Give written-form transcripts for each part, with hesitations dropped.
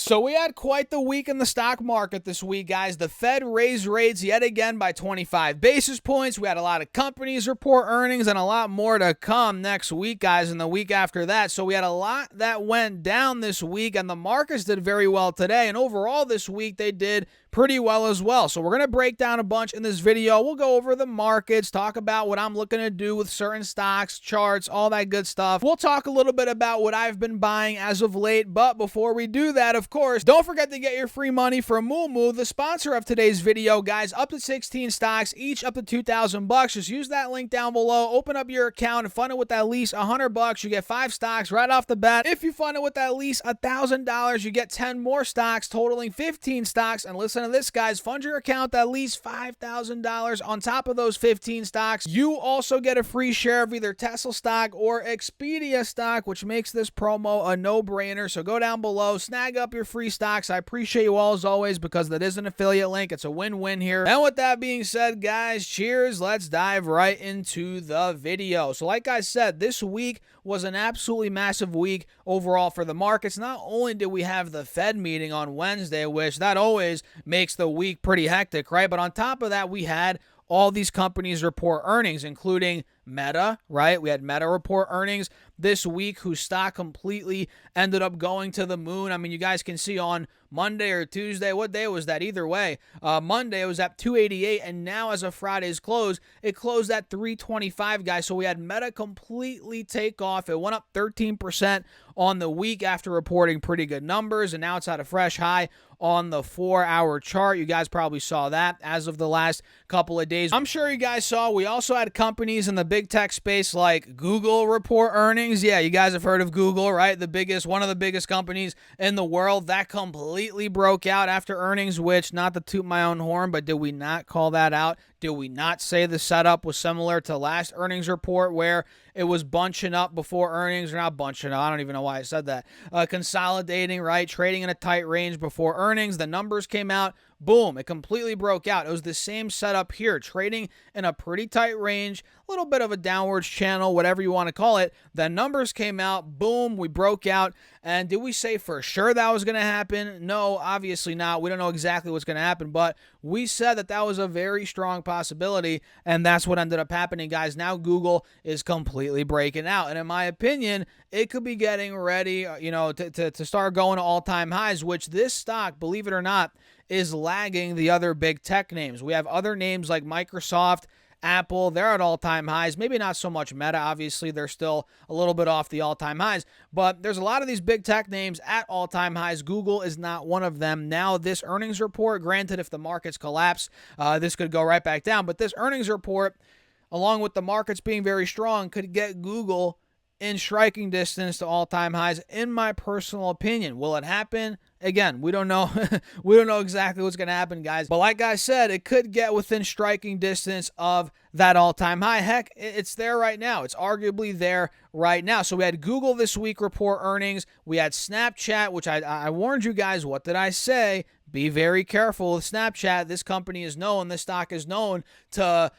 So we had quite the week in the stock market this week, guys. The Fed raised rates yet again by 25 basis points. We had a lot of companies report earnings and a lot more to come next week, guys, and the week after that. So we had a lot that went down this week, and the markets did very well today. And overall this week, they did pretty well as well. So we're going to break down a bunch in this video. We'll go over the markets, talk about what I'm looking to do with certain stocks, charts, all that good stuff. We'll talk a little bit about what I've been buying as of late. But before we do that, of course, don't forget to get your free money from Moomoo, the sponsor of today's video, guys. Up to 16 stocks, each up to $2,000. Just use that link down below. Open up your account and fund it with at least $100. You get 5 stocks right off the bat. If you fund it with at least $1,000, you get 10 more stocks, totaling 15 stocks. And listen to this, guys, fund your account at least $5,000 on top of those 15 stocks. You also get a free share of either Tesla stock or Expedia stock, which makes this promo a no-brainer. So go down below, snag up your free stocks. I appreciate you all as always because that is an affiliate link. It's a win-win here. And with that being said, guys, cheers. Let's dive right into the video. So like I said, this week was an absolutely massive week overall for the markets. Not only did we have the Fed meeting on Wednesday, which that always makes the week pretty hectic, right? But on top of that, we had all these companies report earnings, including Meta, right? We had Meta report earnings this week, whose stock completely ended up going to the moon. I mean, you guys can see on Monday or Tuesday, what day was that? Either way, Monday it was at 288, and now as of Friday's close, it closed at 325, guys. So we had Meta completely take off. It went up 13% on the week after reporting pretty good numbers, and now it's at a fresh high on the 4-hour chart. You guys probably saw that as of the last couple of days. I'm sure you guys saw we also had companies in the big tech space like Google report earnings. Yeah, you guys have heard of Google, right? One of the biggest companies in the world. That completely broke out after earnings, which, not to toot my own horn, but did we not call that out? Did we not say the setup was similar to last earnings report where it was bunching up before earnings? Or not bunching up, I don't even know why I said that. Consolidating, right? Trading in a tight range before earnings. The numbers came out. Boom, it completely broke out. It was the same setup here, trading in a pretty tight range, a little bit of a downwards channel, whatever you want to call it. The numbers came out, boom, we broke out. And did we say for sure that was going to happen? No, obviously not. We don't know exactly what's going to happen, but we said that that was a very strong possibility, and that's what ended up happening, guys. Now Google is completely breaking out, and in my opinion, it could be getting ready, to start going to all-time highs, which this stock, believe it or not, is lagging the other big tech names. We have other names like Microsoft, Apple, they're at all-time highs. Maybe not so much Meta, obviously. They're still a little bit off the all-time highs. But there's a lot of these big tech names at all-time highs. Google is not one of them. Now, this earnings report, granted, if the markets collapse, this could go right back down. But this earnings report, along with the markets being very strong, could get Google in striking distance to all-time highs, in my personal opinion. Will it happen? Again, we don't know. We don't know exactly what's going to happen, guys. But like I said, it could get within striking distance of that all-time high. Heck, it's there right now. It's arguably there right now. So we had Google this week report earnings. We had Snapchat, which I warned you guys. What did I say? Be very careful with Snapchat. This company is known, this stock is known to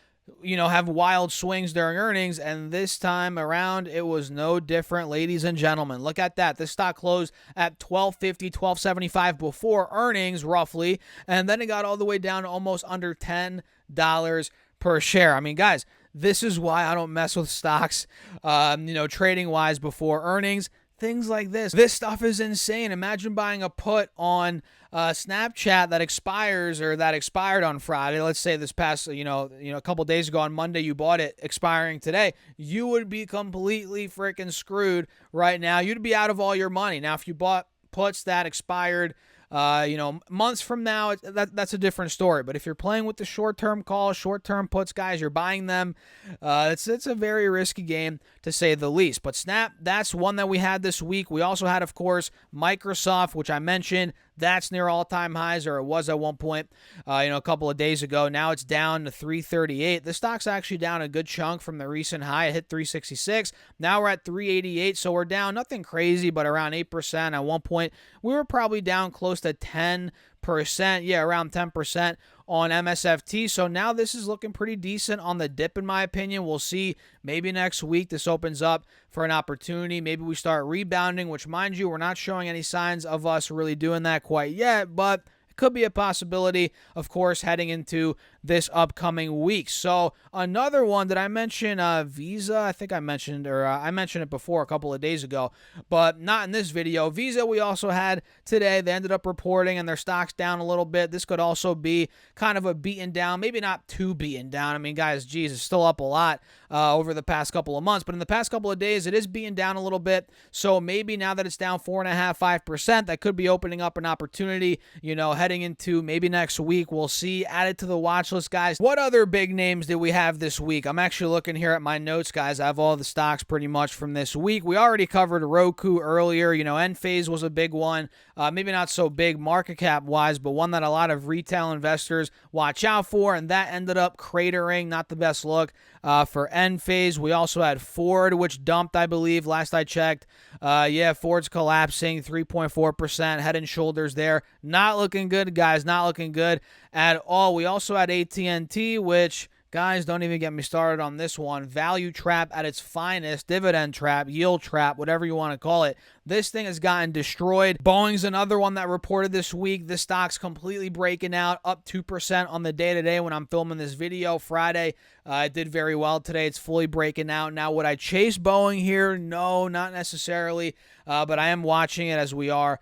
have wild swings during earnings, and this time around, it was no different, ladies and gentlemen. Look at that. This stock closed at $12.50, $12.75 before earnings, roughly, and then it got all the way down to almost under $10 per share. I mean, guys, this is why I don't mess with stocks, trading-wise before earnings. Things like this. This stuff is insane. Imagine buying a put on Snapchat that expires or that expired on Friday. Let's say this past, a couple days ago on Monday, you bought it expiring today. You would be completely freaking screwed right now. You'd be out of all your money. Now, if you bought puts that expired, months from now, that's a different story. But if you're playing with the short-term calls, short-term puts, guys, you're buying them. It's a very risky game, to say the least. But Snap, that's one that we had this week. We also had, of course, Microsoft, which I mentioned. That's near all-time highs, or it was at one point, a couple of days ago. Now it's down to 338. The stock's actually down a good chunk from the recent high. It hit 366. Now we're at 388, so we're down nothing crazy, but around 8%. At one point, we were probably down close to 10% Yeah, around 10% on MSFT. So now this is looking pretty decent on the dip, in my opinion. We'll see. Maybe next week this opens up for an opportunity. Maybe we start rebounding, which, mind you, we're not showing any signs of us really doing that quite yet, but it could be a possibility, of course, heading into this upcoming week. So another one, did I mention Visa? I think I mentioned, or I mentioned it before a couple of days ago, but not in this video. Visa we also had today. They ended up reporting and their stock's down a little bit. This could also be kind of a beaten down, maybe not too beaten down. I mean, guys, geez, it's still up a lot over the past couple of months, but in the past couple of days, it is beaten down a little bit. So maybe now that it's down 4.5%, 5%, that could be opening up an opportunity, heading into maybe next week. We'll see. Add it to the watch list, guys. What other big names did we have this week? I'm actually looking here at my notes, guys. I have all the stocks pretty much from this week. We already covered Roku earlier. Enphase was a big one. Maybe not so big market cap wise, but one that a lot of retail investors watch out for, and that ended up cratering. Not the best look for Enphase. We also had Ford, which dumped, I believe, last I checked. Ford's collapsing 3.4%, head and shoulders there. Not looking good, guys. Not looking good at all. We also had AT&T, which, guys, don't even get me started on this one. Value trap at its finest, dividend trap, yield trap, whatever you want to call it. This thing has gotten destroyed. Boeing's another one that reported this week. This stock's completely breaking out, up 2% on the day today when I'm filming this video. Friday, it did very well today. It's fully breaking out. Now, would I chase Boeing here? No, not necessarily. But I am watching it as we are,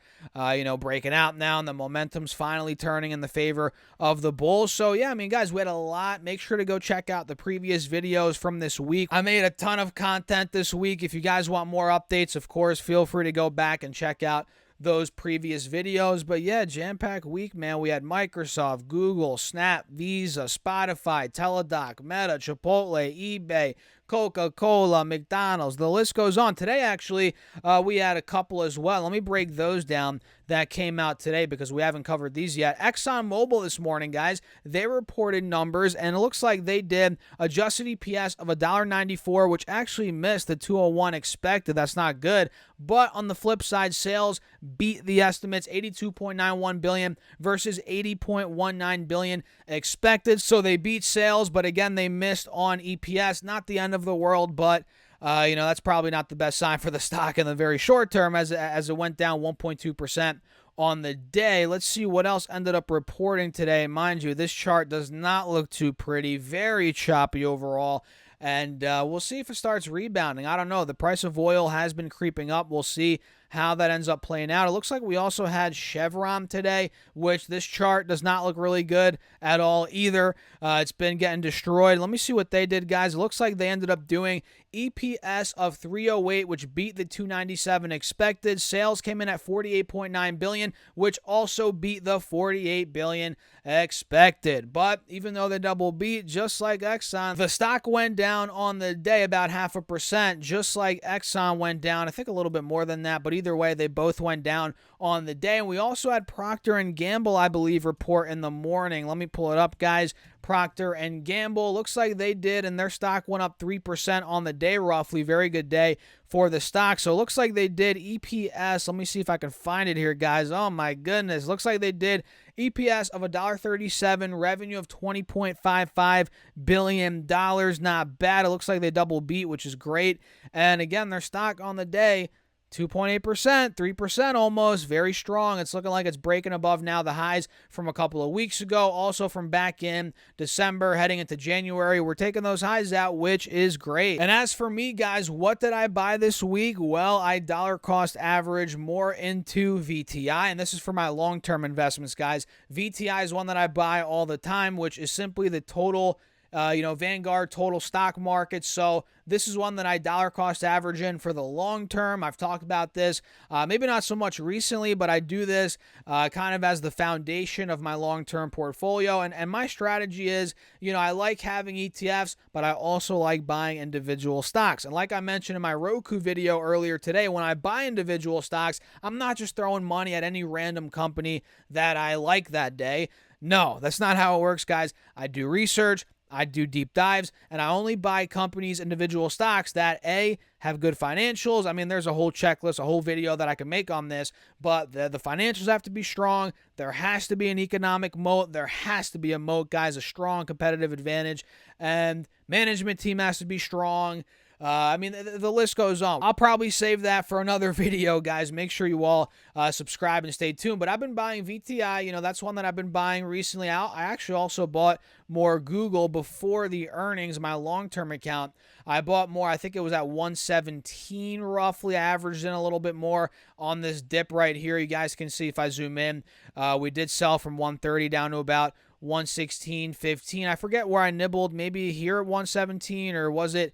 breaking out now, and the momentum's finally turning in the favor of the bulls. So, yeah, I mean, guys, we had a lot. Make sure to go check out the previous videos from this week. I made a ton of content this week. If you guys want more updates, of course, feel free to go back and check out those previous videos. But yeah, jam-packed week, man. We had Microsoft, Google, Snap, Visa, Spotify, Teladoc, Meta, Chipotle, eBay, Coca-Cola, McDonald's, the list goes on. Today, actually, we had a couple as well. Let me break those down that came out today because we haven't covered these yet. ExxonMobil this morning, guys, they reported numbers, and it looks like they did adjusted EPS of $1.94, which actually missed the 201 expected. That's not good. But on the flip side, sales beat the estimates, $82.91 billion versus $80.19 billion expected. So they beat sales, but again, they missed on EPS. Not the end of the world, but that's probably not the best sign for the stock in the very short term as it went down 1.2% on the day. Let's see what else ended up reporting today. Mind you, this chart does not look too pretty. Very choppy overall. And we'll see if it starts rebounding. I don't know. The price of oil has been creeping up. We'll see how that ends up playing out. It looks like we also had Chevron today, which this chart does not look really good at all either. It's been getting destroyed. Let me see what they did, guys. It looks like they ended up doing EPS of 308, which beat the 297 expected. Sales came in at $48.9 billion, which also beat the $48 billion expected. But even though they double beat, just like Exxon, the stock went down on the day about 0.5%, just like Exxon went down. I think a little bit more than that, but either way, they both went down on the day. And we also had Procter & Gamble, I believe, report in the morning. Let me pull it up, guys. Procter & Gamble, looks like they did, and their stock went up 3% on the day, roughly. Very good day for the stock. So it looks like they did EPS. Let me see if I can find it here, guys. Oh, my goodness. Looks like they did EPS of $1.37, revenue of $20.55 billion. Not bad. It looks like they double beat, which is great. And again, their stock on the day, 2.8%, 3% almost, very strong. It's looking like it's breaking above now the highs from a couple of weeks ago, also from back in December, heading into January. We're taking those highs out, which is great. And as for me, guys, what did I buy this week? Well, I dollar cost average more into VTI, and this is for my long-term investments, guys. VTI is one that I buy all the time, which is simply the total Vanguard total stock market. So this is one that I dollar cost average in for the long term. I've talked about this, maybe not so much recently, but I do this kind of as the foundation of my long-term portfolio. And my strategy is, I like having ETFs, but I also like buying individual stocks. And like I mentioned in my Roku video earlier today, when I buy individual stocks, I'm not just throwing money at any random company that I like that day. No, that's not how it works, guys. I do research. I do deep dives, and I only buy companies, individual stocks that A, have good financials. I mean, there's a whole checklist, a whole video that I can make on this, but the financials have to be strong. There has to be an economic moat. There has to be a moat, guys, a strong competitive advantage, and management team has to be strong. I mean, the list goes on. I'll probably save that for another video, guys. Make sure you all subscribe and stay tuned. But I've been buying VTI. You know, that's one that I've been buying recently. I actually also bought more Google before the earnings, my long-term account. I bought more. I think it was at 117 roughly. I averaged in a little bit more on this dip right here. You guys can see if I zoom in. We did sell from 130 down to about 116.15. I forget where I nibbled. Maybe here at 117, or was it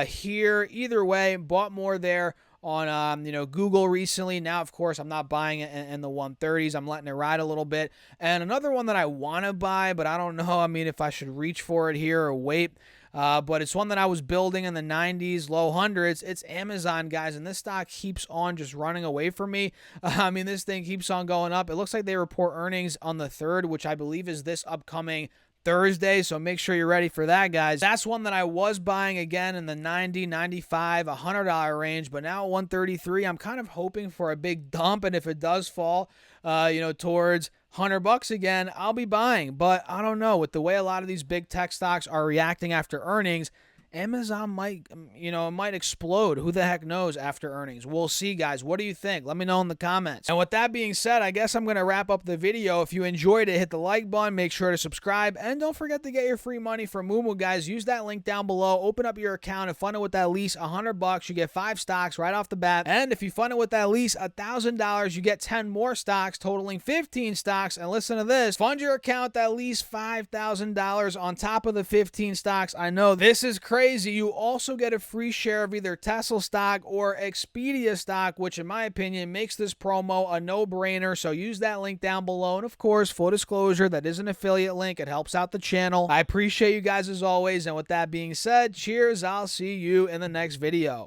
here? Either way, bought more there on Google recently. Now, of course, I'm not buying it in the 130s. I'm letting it ride a little bit. And another one that I want to buy, but I don't know, I mean, if I should reach for it here or wait. But it's one that I was building in the 90s, low hundreds. It's Amazon, guys, and this stock keeps on just running away from me. I mean, this thing keeps on going up. It looks like they report earnings on the 3rd, which I believe is this upcoming Thursday, so make sure you're ready for that, guys. That's one that I was buying again in the $90, $95, $100 range, but now at $133, I'm kind of hoping for a big dump, and if it does fall, towards $100 again, I'll be buying. But I don't know, with the way a lot of these big tech stocks are reacting after earnings, Amazon might explode. Who the heck knows after earnings? We'll see, guys. What do you think? Let me know in the comments. And with that being said, I guess I'm going to wrap up the video. If you enjoyed it, hit the like button. Make sure to subscribe. And don't forget to get your free money from Moomoo, guys. Use that link down below. Open up your account and fund it with at least $100. You get 5 stocks right off the bat. And if you fund it with at least $1,000, you get 10 more stocks, totaling 15 stocks. And listen to this. Fund your account at least $5,000 on top of the 15 stocks. I know this is crazy. You also get a free share of either Tesla stock or Expedia stock, which in my opinion makes this promo a no-brainer. So use that link down below. And of course, full disclosure, that is an affiliate link. It helps out the channel. I appreciate you guys as always. And with that being said, cheers. I'll see you in the next video.